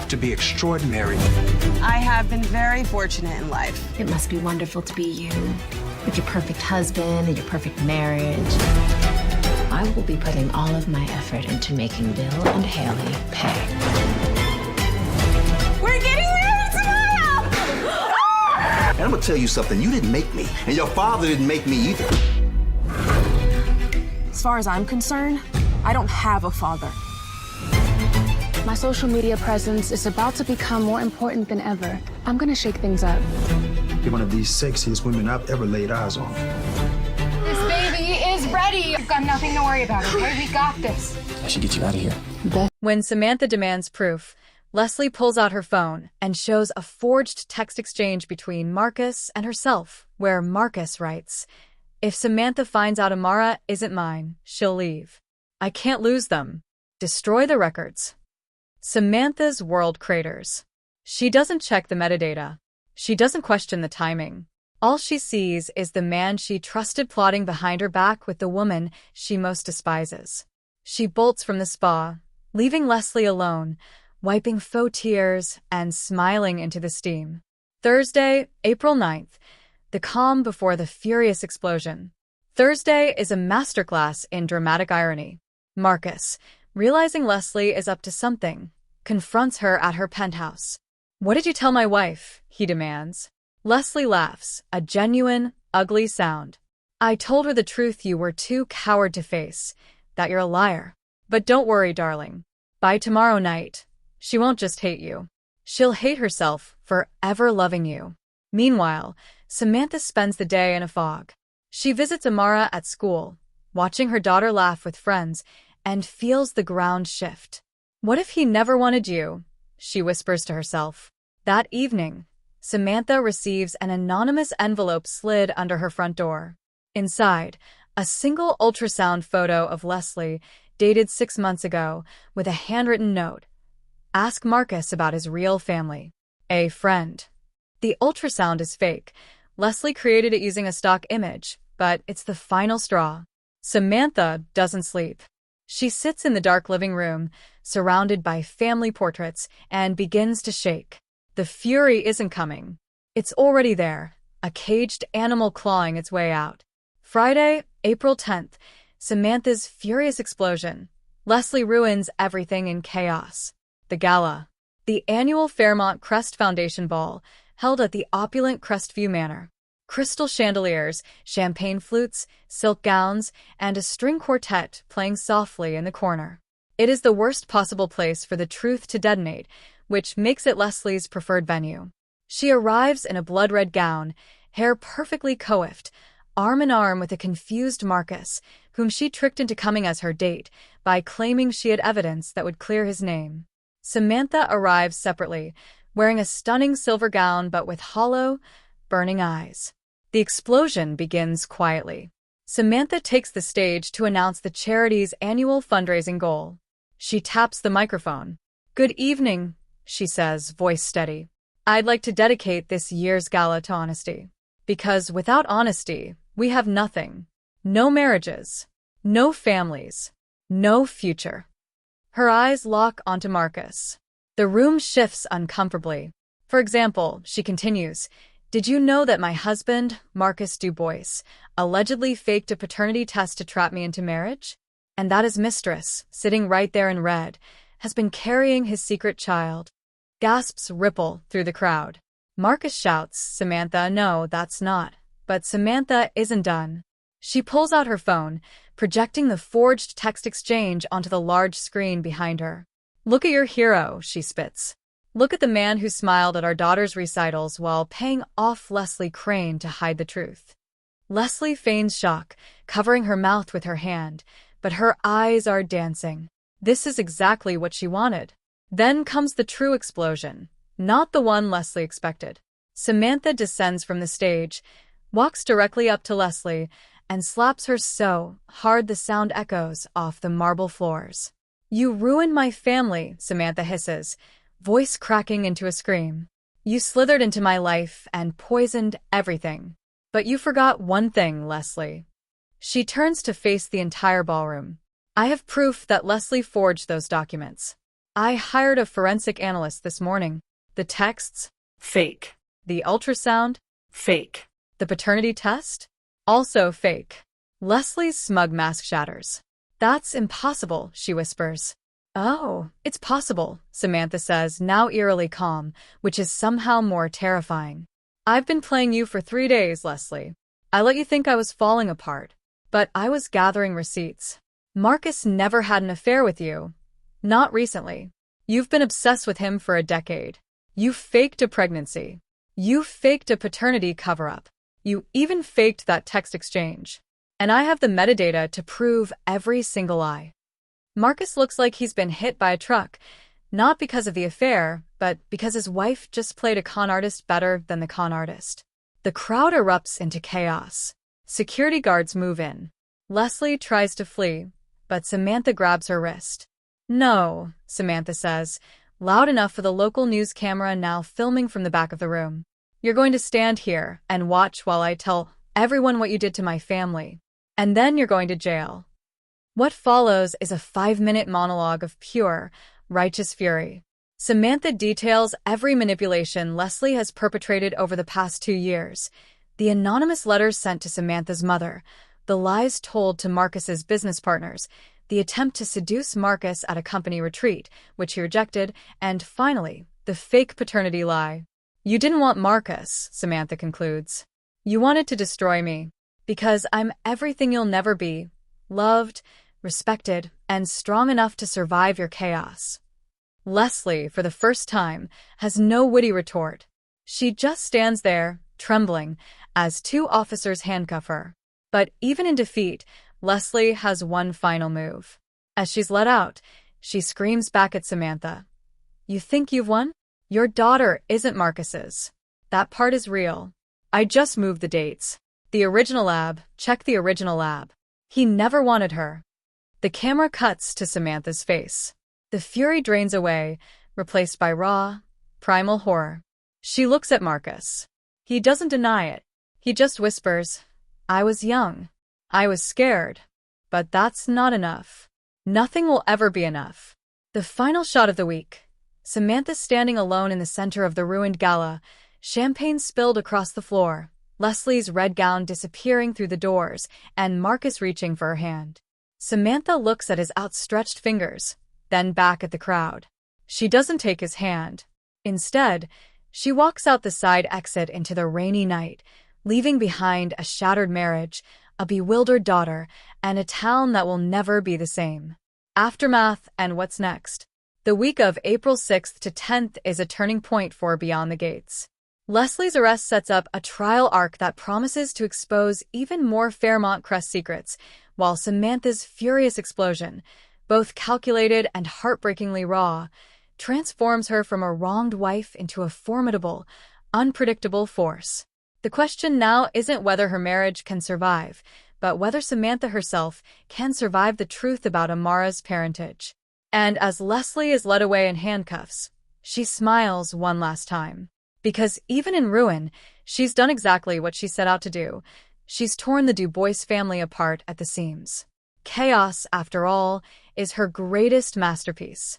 have to be extraordinary. I have been very fortunate in life. It must be wonderful to be you, with your perfect husband and your perfect marriage. I will be putting all of my effort into making Bill and Haley pay. We're getting married tomorrow! And I'm gonna tell you something, you didn't make me, and your father didn't make me either. As far as I'm concerned, I don't have a father. My social media presence is about to become more important than ever. I'm gonna shake things up. You're one of the sexiest women I've ever laid eyes on. This baby is ready. You've got nothing to worry about, okay? We got this. I should get you out of here. When Samantha demands proof, Leslie pulls out her phone and shows a forged text exchange between Marcus and herself, where Marcus writes, "If Samantha finds out Amara isn't mine, she'll leave. I can't lose them. Destroy the records." Samantha's world craters. She doesn't check the metadata. She doesn't question the timing. All she sees is the man she trusted plotting behind her back with the woman she most despises. She bolts from the spa, leaving Leslie alone, wiping faux tears and smiling into the steam. Thursday, April 9th, the calm before the furious explosion. Thursday is a masterclass in dramatic irony. Marcus, realizing Leslie is up to something, confronts her at her penthouse. "What did you tell my wife?" he demands. Leslie laughs, a genuine, ugly sound. "I told her the truth you were too coward to face, that you're a liar. But don't worry, darling. By tomorrow night, she won't just hate you. She'll hate herself for ever loving you." Meanwhile, Samantha spends the day in a fog. She visits Amara at school, watching her daughter laugh with friends, and feels the ground shift. "What if he never wanted you?" she whispers to herself. That evening, Samantha receives an anonymous envelope slid under her front door. Inside, a single ultrasound photo of Leslie, dated 6 months ago, with a handwritten note. "Ask Marcus about his real family. A friend." The ultrasound is fake. Leslie created it using a stock image, but it's the final straw. Samantha doesn't sleep. She sits in the dark living room, surrounded by family portraits, and begins to shake. The fury isn't coming. It's already there, a caged animal clawing its way out. Friday, April 10th, Samantha's furious explosion. Leslie ruins everything in chaos. The gala. The annual Fairmont Crest Foundation Ball, held at the opulent Crestview Manor. Crystal chandeliers, champagne flutes, silk gowns, and a string quartet playing softly in the corner. It is the worst possible place for the truth to detonate, which makes it Leslie's preferred venue. She arrives in a blood-red gown, hair perfectly coiffed, arm in arm with a confused Marcus, whom she tricked into coming as her date by claiming she had evidence that would clear his name. Samantha arrives separately, wearing a stunning silver gown but with hollow, burning eyes. The explosion begins quietly. Samantha takes the stage to announce the charity's annual fundraising goal. She taps the microphone. "Good evening," she says, voice steady. "I'd like to dedicate this year's gala to honesty. Because without honesty, we have nothing. No marriages, no families, no future." Her eyes lock onto Marcus. The room shifts uncomfortably. For example, she continues, "Did you know that my husband, Marcus Dubois, allegedly faked a paternity test to trap me into marriage? And that his mistress, sitting right there in red, has been carrying his secret child?" Gasps ripple through the crowd. Marcus shouts, "Samantha, no, that's not." But Samantha isn't done. She pulls out her phone, projecting the forged text exchange onto the large screen behind her. "Look at your hero," she spits. "Look at the man who smiled at our daughter's recitals while paying off Leslie Crane to hide the truth." Leslie feigns shock, covering her mouth with her hand, but her eyes are dancing. This is exactly what she wanted. Then comes the true explosion, not the one Leslie expected. Samantha descends from the stage, walks directly up to Leslie, and slaps her so hard the sound echoes off the marble floors. "You ruined my family," Samantha hisses, voice cracking into a scream. "You slithered into my life and poisoned everything. But you forgot one thing, Leslie." She turns to face the entire ballroom. "I have proof that Leslie forged those documents. I hired a forensic analyst this morning. The texts? Fake. The ultrasound? Fake. The paternity test? Also fake. Leslie's smug mask shatters. That's impossible, she whispers. Oh, it's possible, Samantha says, now eerily calm, which is somehow more terrifying. I've been playing you for 3 days, Leslie. I let you think I was falling apart, but I was gathering receipts. Marcus never had an affair with you. Not recently. You've been obsessed with him for a decade. You faked a pregnancy. You faked a paternity cover-up. You even faked that text exchange. And I have the metadata to prove every single lie. Marcus looks like he's been hit by a truck, not because of the affair, but because his wife just played a con artist better than the con artist. The crowd erupts into chaos. Security guards move in. Leslie tries to flee, but Samantha grabs her wrist. No, Samantha says, loud enough for the local news camera now filming from the back of the room. You're going to stand here and watch while I tell everyone what you did to my family. And then you're going to jail. What follows is a 5-minute monologue of pure, righteous fury. Samantha details every manipulation Leslie has perpetrated over the past 2 years. The anonymous letters sent to Samantha's mother, the lies told to Marcus's business partners, the attempt to seduce Marcus at a company retreat, which he rejected, and finally, the fake paternity lie. You didn't want Marcus, Samantha concludes. You wanted to destroy me, because I'm everything you'll never be, loved, respected, and strong enough to survive your chaos. Leslie, for the first time, has no witty retort. She just stands there, trembling, as 2 officers handcuff her. But even in defeat, Leslie has one final move. As she's let out, she screams back at Samantha. You think you've won? Your daughter isn't Marcus's. That part is real. I just moved the dates. The original lab, check the original lab. He never wanted her. The camera cuts to Samantha's face. The fury drains away, replaced by raw, primal horror. She looks at Marcus. He doesn't deny it. He just whispers, I was young. I was scared. But that's not enough. Nothing will ever be enough. The final shot of the week. Samantha standing alone in the center of the ruined gala, champagne spilled across the floor, Leslie's red gown disappearing through the doors, and Marcus reaching for her hand. Samantha looks at his outstretched fingers, then back at the crowd. She doesn't take his hand. Instead, she walks out the side exit into the rainy night, leaving behind a shattered marriage, a bewildered daughter, and a town that will never be the same. Aftermath and what's next. The week of April 6th to 10th is a turning point for Beyond the Gates. Leslie's arrest sets up a trial arc that promises to expose even more Fairmont Crest secrets, while Samantha's furious explosion, both calculated and heartbreakingly raw, transforms her from a wronged wife into a formidable, unpredictable force. The question now isn't whether her marriage can survive, but whether Samantha herself can survive the truth about Amara's parentage. And as Leslie is led away in handcuffs, she smiles one last time. Because even in ruin, she's done exactly what she set out to do. She's torn the Dubois family apart at the seams. Chaos, after all, is her greatest masterpiece.